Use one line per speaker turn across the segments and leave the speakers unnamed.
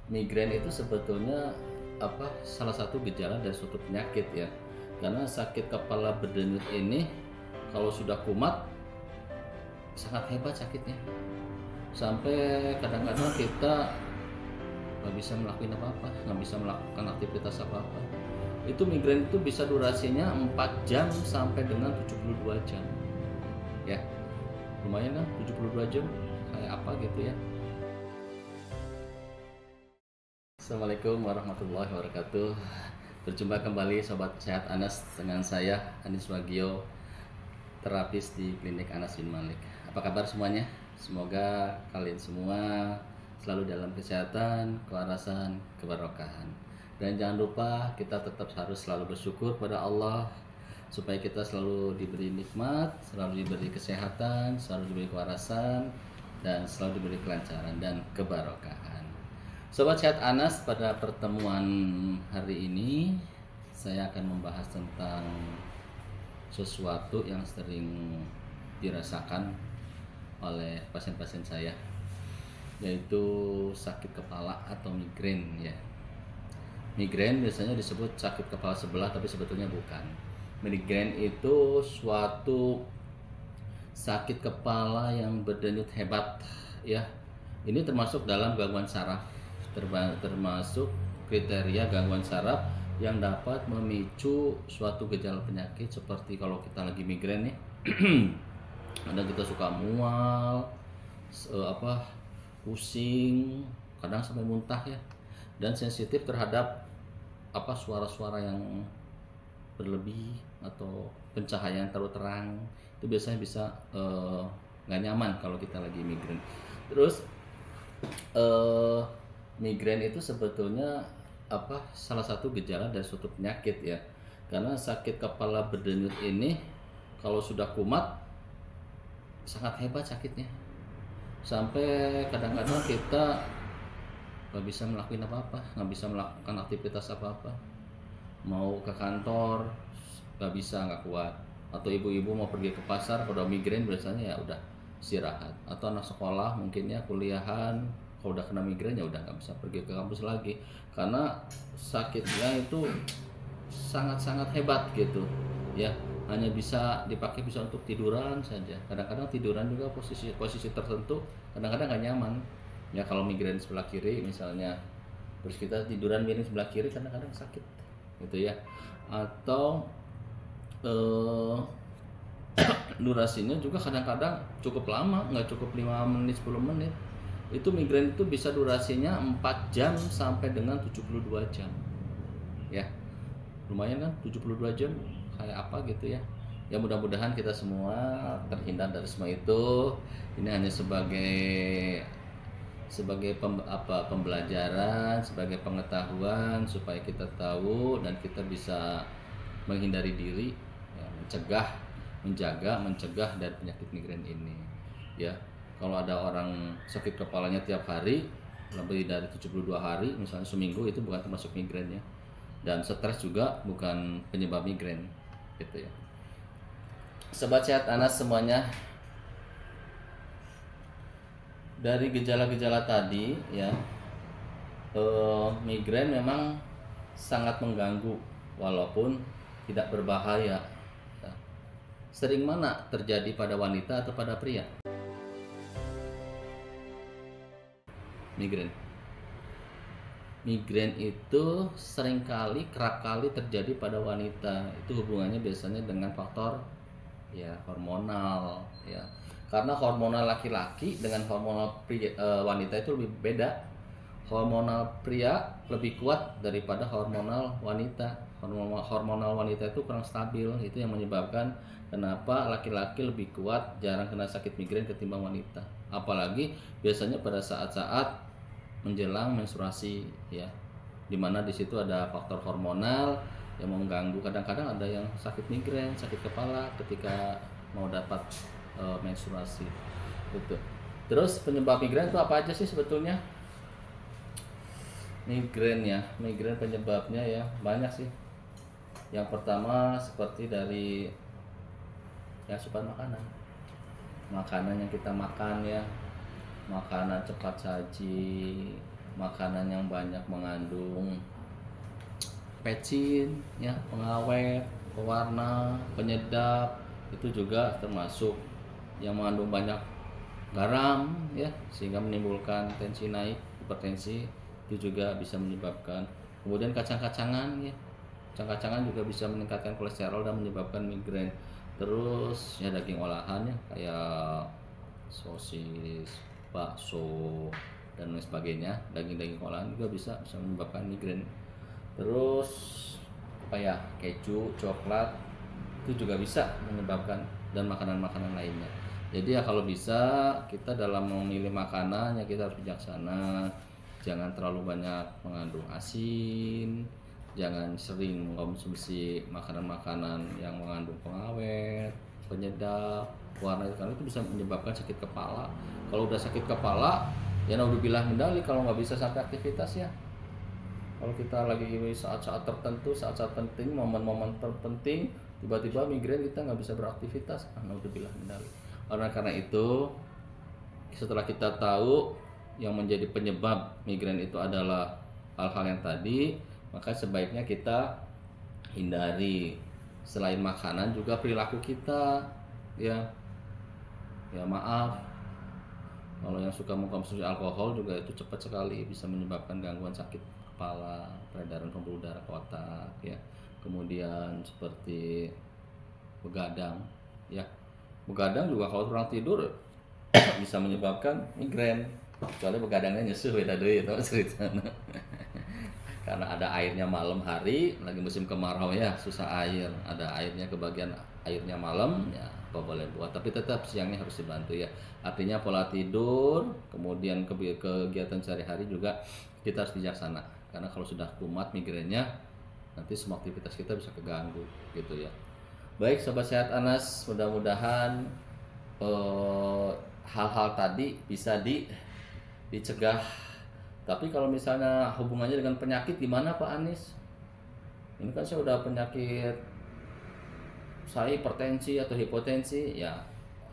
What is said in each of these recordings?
Migrain itu sebetulnya salah satu gejala dari suatu penyakit ya. Karena sakit kepala berdenyut ini kalau sudah kumat sangat hebat sakitnya. Sampai kadang-kadang kita nggak bisa melakukan apa-apa, nggak bisa melakukan aktivitas apa-apa. Itu migrain itu bisa durasinya 4 jam sampai dengan 72 jam. Ya, lumayan kan 72 jam kayak apa gitu ya. Assalamualaikum warahmatullahi wabarakatuh. Berjumpa kembali Sobat Sehat Anas dengan saya Anis Wagio, terapis di Klinik Anas bin Malik. Apa kabar semuanya? Semoga kalian semua selalu dalam kesehatan, kewarasan, keberkahan. Dan jangan lupa kita tetap harus selalu bersyukur pada Allah supaya kita selalu diberi nikmat, selalu diberi kesehatan, selalu diberi kewarasan, dan selalu diberi kelancaran dan keberkahan. Sobat Sehat Anas, pada pertemuan hari ini saya akan membahas tentang sesuatu yang sering dirasakan oleh pasien-pasien saya, yaitu sakit kepala atau migrain ya. Migrain biasanya disebut sakit kepala sebelah, tapi sebetulnya bukan. Migrain itu suatu sakit kepala yang berdenyut hebat ya. Ini termasuk dalam gangguan saraf, termasuk kriteria gangguan saraf yang dapat memicu suatu gejala penyakit seperti kalau kita lagi migrain nih. Kadang kita suka mual, pusing, kadang sampai muntah ya, dan sensitif terhadap suara-suara yang berlebih atau pencahayaan terlalu terang. Itu biasanya bisa nggak nyaman kalau kita lagi migrain. Terus migrain itu sebetulnya salah satu gejala dari suatu penyakit ya. Karena sakit kepala berdenyut ini kalau sudah kumat sangat hebat sakitnya. Sampai kadang-kadang kita nggak bisa melakukan apa-apa, nggak bisa melakukan aktivitas apa-apa. Mau ke kantor nggak bisa, nggak kuat. Atau ibu-ibu mau pergi ke pasar, kalau migrain biasanya ya udah istirahat. Atau anak sekolah mungkin ya kuliahan, kalau udah kena migrain ya udah nggak bisa pergi ke kampus lagi, karena sakitnya itu sangat-sangat hebat gitu ya. Hanya bisa dipakai bisa untuk tiduran saja. Kadang-kadang tiduran juga posisi tertentu kadang-kadang nggak nyaman ya. Kalau migrain sebelah kiri misalnya, terus kita tiduran miring sebelah kiri, kadang-kadang sakit gitu ya. Atau durasinya juga kadang-kadang cukup lama, nggak cukup 5 menit 10 menit. Itu migrain itu bisa durasinya 4 jam sampai dengan 72 jam ya. Lumayan kan 72 jam kayak apa gitu ya. Ya mudah-mudahan kita semua terhindar dari semua itu. Ini hanya sebagai pembelajaran, sebagai pengetahuan supaya kita tahu dan kita bisa menghindari diri ya, mencegah dari penyakit migrain ini ya. Kalau ada orang sakit kepalanya tiap hari lebih dari 72 hari misalnya seminggu, itu bukan termasuk migrain ya. Dan stres juga bukan penyebab migrain gitu ya. Sobat Sehat Anas semuanya, dari gejala-gejala tadi ya, migrain memang sangat mengganggu walaupun tidak berbahaya ya. Sering mana terjadi pada wanita atau pada pria? Migrain itu kerap kali terjadi pada wanita. Itu hubungannya biasanya dengan faktor ya hormonal ya. Karena hormonal laki-laki dengan hormonal wanita itu lebih beda. Hormonal pria lebih kuat daripada hormonal wanita. Hormonal wanita itu kurang stabil. Itu yang menyebabkan kenapa laki-laki lebih kuat, jarang kena sakit migrain ketimbang wanita. Apalagi biasanya pada saat-saat menjelang menstruasi ya, dimana di situ ada faktor hormonal yang mengganggu. Kadang-kadang ada yang sakit migrain, sakit kepala ketika mau dapat menstruasi gitu. Terus penyebab migrain itu apa aja sih sebetulnya? Migrain penyebabnya ya banyak sih. Yang pertama seperti dari ya asupan makanan yang kita makan ya, makanan cepat saji, makanan yang banyak mengandung pecin, ya, pengawet, pewarna, penyedap, itu juga termasuk yang mengandung banyak garam, ya, sehingga menimbulkan tensi naik, hipertensi, itu juga bisa menyebabkan. Kemudian kacang-kacangan, ya, kacang-kacangan juga bisa meningkatkan kolesterol dan menyebabkan migrain. Terus ya daging olahan, ya, kayak sosis, bakso, dan lain sebagainya, daging-daging olahan juga bisa menyebabkan migrain. Terus apa ya, keju, coklat, itu juga bisa menyebabkan, dan makanan-makanan lainnya. Jadi ya kalau bisa kita dalam memilih makanan ya kita harus bijaksana, jangan terlalu banyak mengandung asin, jangan sering mengkonsumsi makanan-makanan yang mengandung pengawet, penyedap, warna, karena itu bisa menyebabkan sakit kepala. Kalau udah sakit kepala ya naudzubillah mendali kalau nggak bisa sampai aktivitas, ya. Kalau kita lagi saat-saat tertentu, saat-saat penting, momen-momen terpenting, tiba-tiba migrain, kita nggak bisa beraktivitas, naudzubillah mendali. Karena itu, setelah kita tahu yang menjadi penyebab migrain itu adalah hal-hal yang tadi, maka sebaiknya kita hindari. Selain makanan juga perilaku kita, ya. Ya maaf, kalau yang suka mengkonsumsi alkohol juga itu cepat sekali bisa menyebabkan gangguan sakit kepala, peredaran pembuluh darah ke otak, ya. Kemudian seperti begadang, ya. Begadang juga kalau kurang tidur bisa menyebabkan migrain. Kecuali begadangnya nyusuh beda deui itu ceritanya. Karena ada airnya malam hari, lagi musim kemarau ya, susah air. Ada airnya, kebagian airnya malam, ya apa boleh buat. Tapi tetap siangnya harus dibantu, ya. Artinya pola tidur, kemudian kegiatan sehari-hari juga kita harus bijaksana. Karena kalau sudah kumat migrainnya, nanti semua aktivitas kita bisa keganggu, gitu ya. Baik Sobat Sehat Anas, mudah-mudahan hal-hal tadi bisa dicegah. Tapi kalau misalnya hubungannya dengan penyakit gimana Pak Anis? Ini kan saya udah penyakit, saya hipertensi atau hipotensi, ya.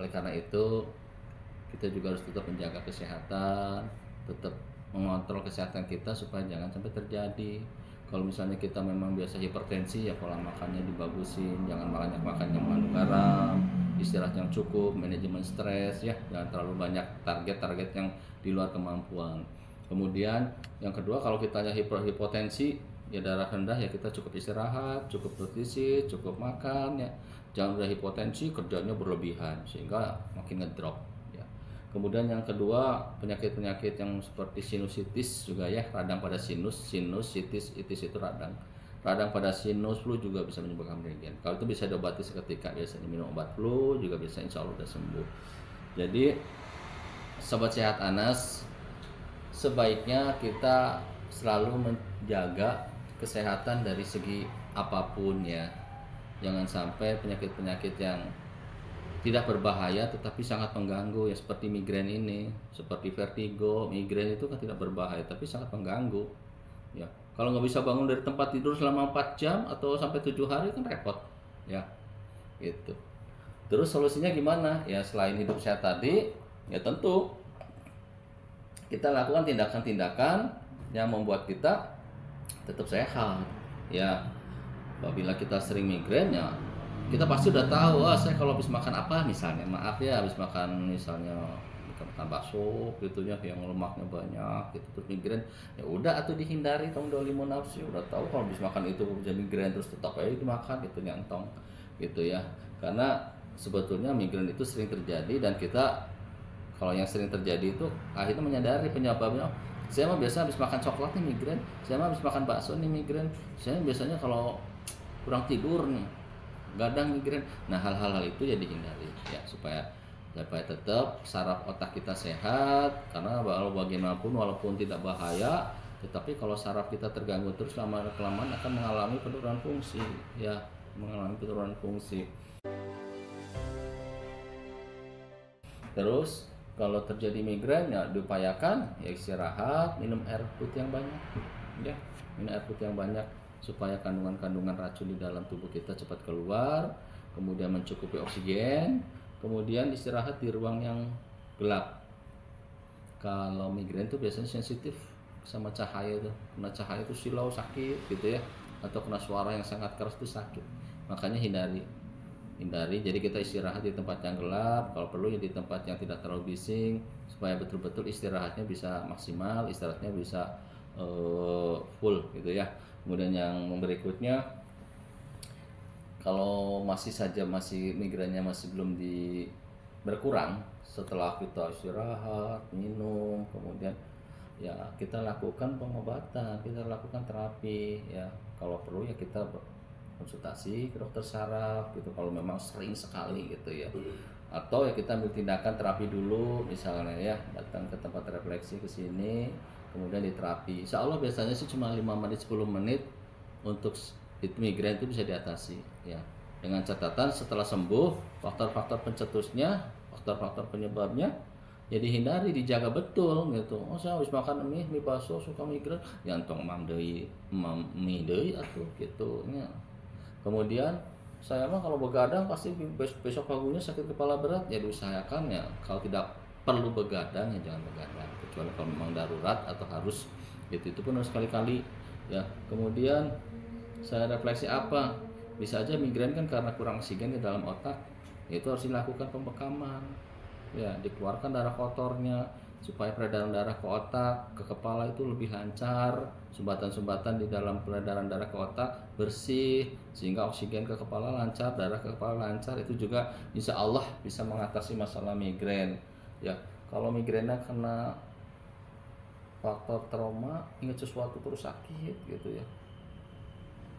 Oleh karena itu kita juga harus tetap menjaga kesehatan, tetap mengontrol kesehatan kita supaya jangan sampai terjadi. Kalau misalnya kita memang biasa hipertensi, ya pola makannya dibagusin, jangan banyak makan yang mengandung garam, istirahat yang cukup, manajemen stres, ya, jangan terlalu banyak target-target yang di luar kemampuan. Kemudian yang kedua, kalau kita hipotensi, ya darah rendah, ya kita cukup istirahat, cukup nutrisi, cukup makan, ya. Jangan udah hipotensi kerjanya berlebihan sehingga makin ngedrop, ya. Kemudian yang kedua, penyakit-penyakit yang seperti sinusitis juga, ya, radang pada sinusitis itu radang pada sinus, flu juga bisa menyebabkan migrain. Kalau itu bisa diobati seketika, biasanya minum obat flu juga bisa, insya Allah udah sembuh. Jadi Sobat Sehat Anas, sebaiknya kita selalu menjaga kesehatan dari segi apapun, ya. Jangan sampai penyakit-penyakit yang tidak berbahaya tetapi sangat mengganggu, ya, seperti migrain ini, seperti vertigo. Migrain itu kan tidak berbahaya tapi sangat mengganggu, ya. Kalau nggak bisa bangun dari tempat tidur selama 4 jam atau sampai 7 hari kan repot, ya, gitu. Terus solusinya gimana? Ya selain hidup sehat tadi, ya tentu kita lakukan tindakan-tindakan yang membuat kita tetap sehat, ya. Apabila kita sering migrain, ya kita pasti udah tahu, saya kalau habis makan apa misalnya, maaf ya, habis makan misalnya makan bakso gitunya yang lemaknya banyak gitu, terus migrain, ya udah atau dihindari, tong dolimun nafsi, udah tahu kalau habis makan itu jadi migrain terus tetap aja dimakan gitu, nyantong gitu, ya. Karena sebetulnya migrain itu sering terjadi dan kita kalau yang sering terjadi itu akhirnya menyadari penyebabnya. Saya mah biasa habis makan coklat nih migrain, saya mah habis makan bakso nih migrain, saya biasanya kalau kurang tidur nih gadang migrain. Nah hal-hal itu ya dihindari, ya, supaya tetap saraf otak kita sehat. Karena bagaimanapun walaupun tidak bahaya, tetapi kalau saraf kita terganggu terus lama-kelamaan akan mengalami penurunan fungsi, ya, mengalami penurunan fungsi. Terus kalau terjadi migrain, ya diupayakan ya istirahat, minum air putih yang banyak, ya, minum air putih yang banyak supaya kandungan-kandungan racun di dalam tubuh kita cepat keluar. Kemudian mencukupi oksigen, kemudian istirahat di ruang yang gelap. Kalau migrain itu biasanya sensitif sama cahaya tuh, kena cahaya itu silau sakit gitu ya, atau kena suara yang sangat keras itu sakit. Makanya hindari. Jadi kita istirahat di tempat yang gelap, kalau perlu ya di tempat yang tidak terlalu bising, supaya betul-betul istirahatnya bisa maksimal, istirahatnya bisa full gitu ya. Kemudian yang berikutnya, kalau masih migrainnya masih belum berkurang, setelah kita istirahat, minum, kemudian ya kita lakukan pengobatan, kita lakukan terapi ya. Kalau perlu ya kita konsultasi ke dokter saraf gitu kalau memang sering sekali gitu ya, atau ya kita ambil tindakan terapi dulu, misalnya ya datang ke tempat refleksi ke sini, kemudian diterapi. Insya Allah biasanya sih cuma 5 menit 10 menit untuk itu migrain itu bisa diatasi ya, dengan catatan setelah sembuh faktor-faktor pencetusnya, faktor-faktor penyebabnya ya dihindari, dijaga betul gitu. Oh saya habis makan mie bakso suka migrain, ya entong mie deui atuh gitu ya. Kemudian saya mah kalau begadang pasti besok paginya sakit kepala berat, ya diusahakan ya kalau tidak perlu begadang ya jangan begadang, kecuali kalau memang darurat atau harus gitu, itu pun harus sekali-kali ya. Kemudian saya refleksi apa, bisa aja migrain kan karena kurang oksigen di dalam otak, itu harus dilakukan pembekaman ya, dikeluarkan darah kotornya supaya peredaran darah ke otak, ke kepala itu lebih lancar, sumbatan-sumbatan di dalam peredaran darah ke otak bersih, sehingga oksigen ke kepala lancar, darah ke kepala lancar. Itu juga insya Allah bisa mengatasi masalah migrain ya. Kalau migrainnya karena faktor trauma, ingat sesuatu terus sakit gitu ya,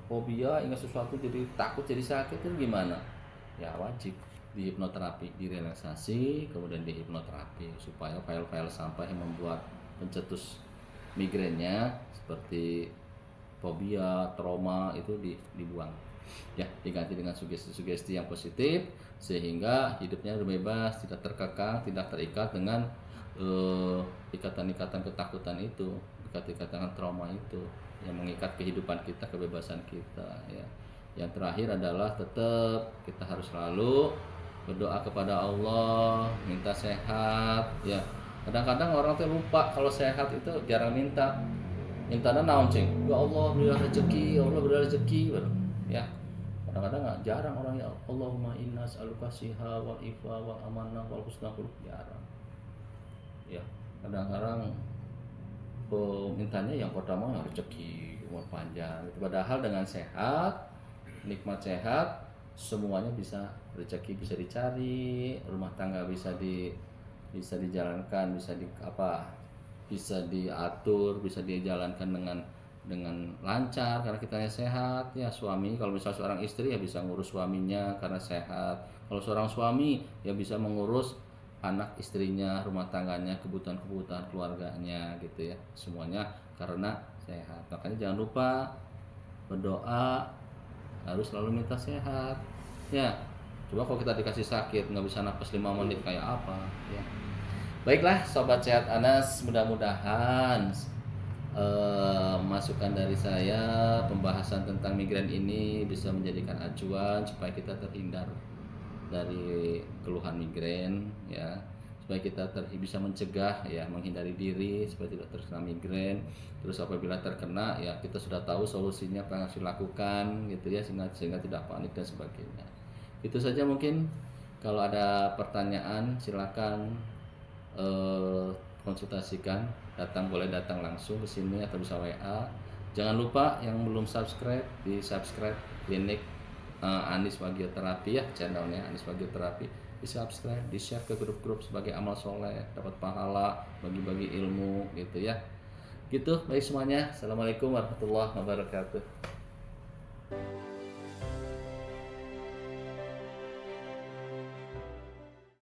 fobia, ingat sesuatu jadi takut jadi sakit, itu gimana ya, wajib di hipnoterapi, direlaksasi, kemudian di hipnoterapi supaya file-file sampah yang membuat pencetus migrainnya seperti fobia, trauma itu dibuang ya, diganti dengan sugesti-sugesti yang positif sehingga hidupnya bebas, tidak terkekang, tidak terikat dengan ikatan-ikatan ketakutan itu, ikatan trauma itu yang mengikat kehidupan kita, kebebasan kita ya. Yang terakhir adalah tetap kita harus selalu berdoa kepada Allah, minta sehat ya. Kadang-kadang orang tuh lupa kalau sehat itu jarang mintanya naon cing, ya Allah berilah rezeki, ya Allah berilah rezeki ya. Kadang-kadang jarang orang ya Allahumma inna as'aluka siha wal ifa wal amanah wal husna khuluq, jarang ya. Kadang-kadang mintanya yang pertama rezeki, umur panjang gitu. Padahal dengan sehat, nikmat sehat, semuanya bisa, rezeki bisa dicari, rumah tangga bisa dijalankan, bisa diatur, bisa dijalankan dengan lancar karena kitanya sehat ya. Suami kalau misal seorang istri ya bisa ngurus suaminya karena sehat, kalau seorang suami ya bisa mengurus anak istrinya, rumah tangganya, kebutuhan keluarganya gitu ya, semuanya karena sehat. Makanya jangan lupa berdoa, harus selalu minta sehat ya. Coba kalau kita dikasih sakit nggak bisa napas 5 menit kayak apa ya. Baiklah sobat sehat Anas, mudah-mudahan masukan dari saya, pembahasan tentang migrain ini bisa menjadikan acuan supaya kita terhindar dari keluhan migrain ya, supaya kita bisa mencegah ya, menghindari diri supaya tidak terkena migrain. Terus apabila terkena ya kita sudah tahu solusinya apa yang harus dilakukan gitu ya, sehingga tidak panik dan sebagainya. Itu saja mungkin. Kalau ada pertanyaan silakan konsultasikan, boleh datang langsung ke sini atau bisa WA. Jangan lupa yang belum subscribe, di subscribe klinik Anis Wagioterapi ya, channelnya Anis Wagioterapi, di subscribe, di share ke grup-grup sebagai amal soleh, dapat pahala, bagi-bagi ilmu gitu ya. Gitu, baik semuanya. Assalamualaikum warahmatullahi wabarakatuh.